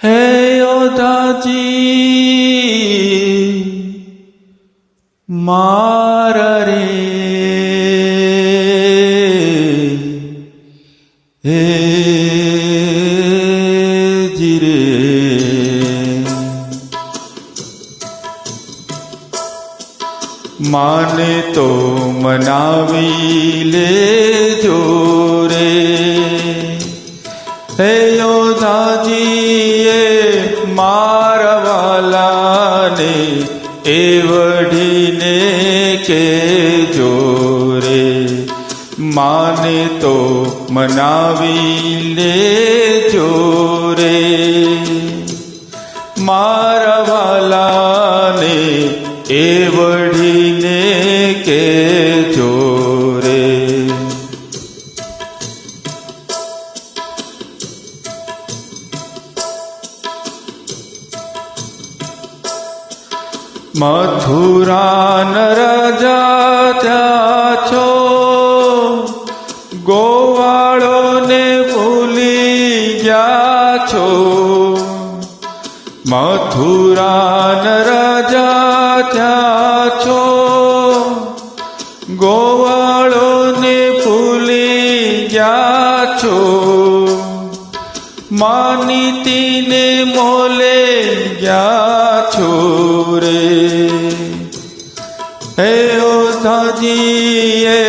હે યોધાજી મારા રે હે જીરે માને તો મનાવી લેજો રે હે યોધાજીએ મારા વાલાને એ વઢીને કેજો રે માને તો મનાવી લેજો રે મારા વાલાને એ વઢીને કેજો રે મથુરાન રાજા ત્યાં છો ગોવાળોને ભૂલી ગયા છો મથુરાન રાજા ત્યાં છો ગોવાળોને ભૂલી ગયા છો માનીતીને મોલે ગયા છો રે હે યોધાજીએ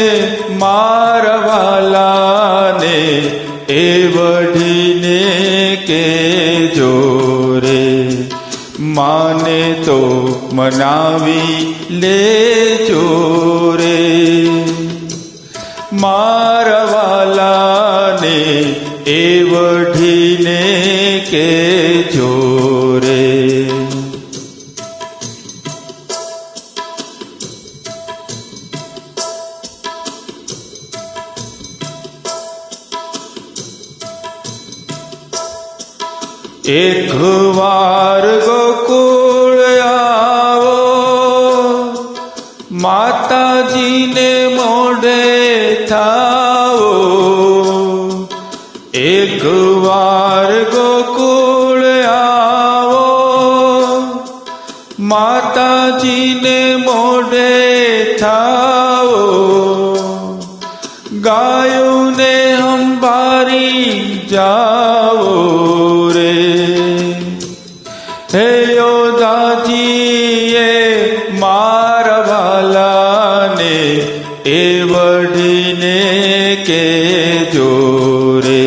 મારા વાલાને એ વઢીને કેજો રે માને તો મનાવી લેજો રે મારા વાલાને એ વઢીને કેજો રે એક વાર ગોકુળ આવો માતાજીને મોઢે થાઓ એક વાર ગોકુળ આવો માતાજીને મોઢે થાઓ ગાયોને સંભારી જાઓ રે હે યોધાજીએ મારા વાલાને એ વઢીને કેજો રે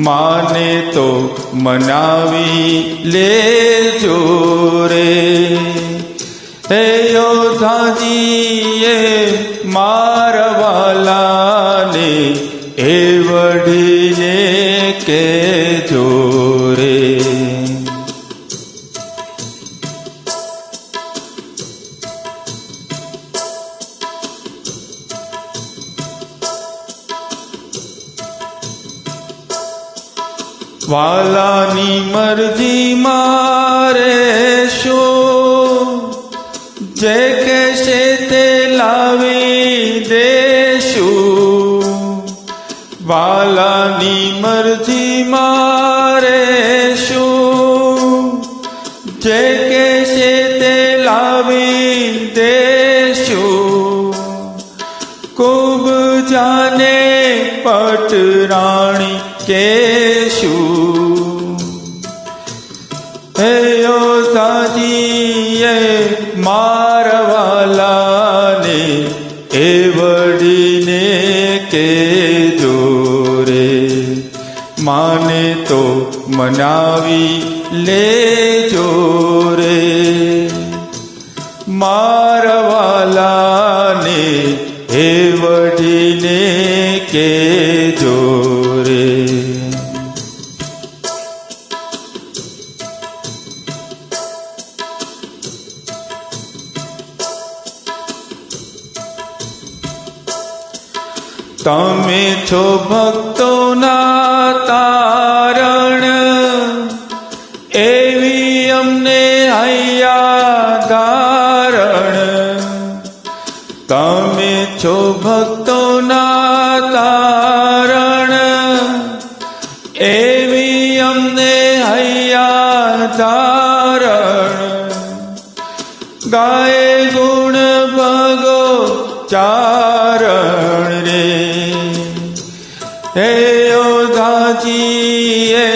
માને તો મનાવી લેજો રે હે યોધાજીએ મારા વાલાને એ વઢીને કેજો રે વાલાની મરજી મારે શું જે કહેશે તે લાવી દેશું વાલાની મરજી મારે શું જે કહેશે તે લાવી દેશું ખૂબ જાને પટરાણી કેશું હે યોધાજીએ મારા વાલાને એ વઢીને કેજો રે માને તો મનાવી લેજો રે મારા વાલાને એ વઢીને કેજો રે તમે છો ભક્તોના તારણ એવી અમને હૈયા ધારણ તમે છો ભક્તોના તારણ એવી અમને હૈયા તારણ ગાય ગુણ ભગો ચારણ રે હે ઓધાજીએ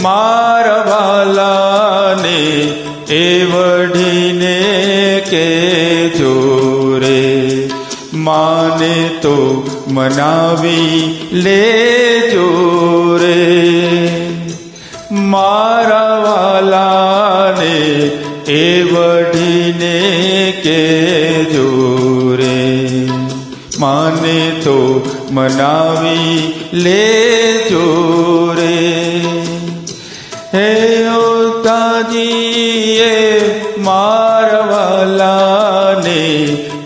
મારા વાલાને એ વઢીને કેજો રે માને તો મનાવી લેજો રે મારા વાલાને એ વઢીને કેજો રે માને તો મનાવી લેજો રે હે ઓતાજીએ મારા વાલાને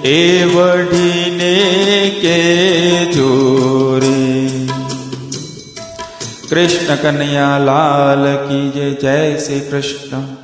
એ વઢીને કેજો રે. કૃષ્ણ કનૈયા લાલ કી જય. જય શ્રી કૃષ્ણ.